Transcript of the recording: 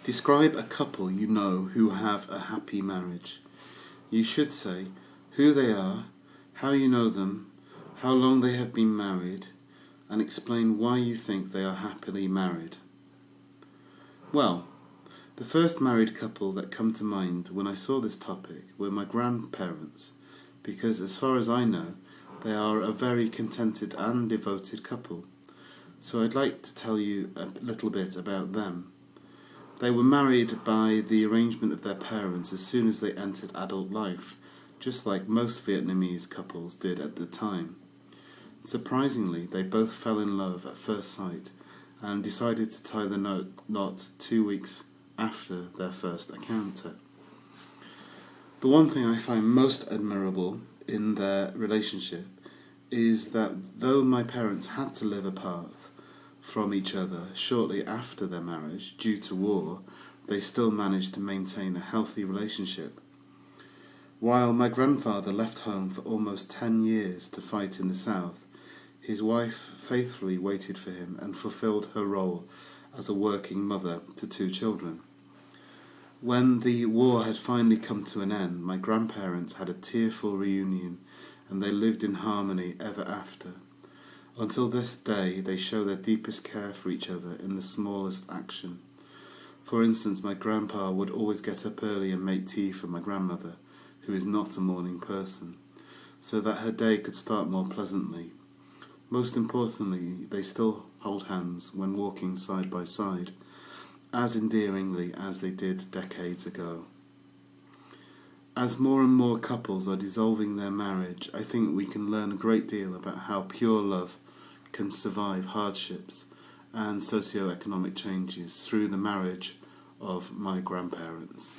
Describe a couple you know who have a happy marriage. You should say who they are, how you know them, how long they have been married, and explain why you think they are happily married. Well, the first married couple that come to mind when I saw this topic were my grandparents, because as far as I know, they are a very contented and devoted couple. So I'd like to tell you a little bit about them. They were married by the arrangement of their parents as soon as they entered adult life, just like most Vietnamese couples did at the time. Surprisingly, they both fell in love at first sight and decided to tie the knot 2 weeks after their first encounter. The one thing I find most admirable in their relationship is that though my parents had to live apart from each other shortly after their marriage due to war, they still managed to maintain a healthy relationship. While my grandfather left home for almost 10 years to fight in the south, his wife faithfully waited for him and fulfilled her role as a working mother to 2 children. When the war had finally come to an end, my grandparents had a tearful reunion and they lived in harmony ever after. Until this day, they show their deepest care for each other in the smallest action. For instance, my grandpa would always get up early and make tea for my grandmother, who is not a morning person, so that her day could start more pleasantly. Most importantly, they still hold hands when walking side by side, as endearingly as they did decades ago. As more and more couples are dissolving their marriage, I think we can learn a great deal about how pure love can survive hardships and socio-economic changes through the marriage of my grandparents.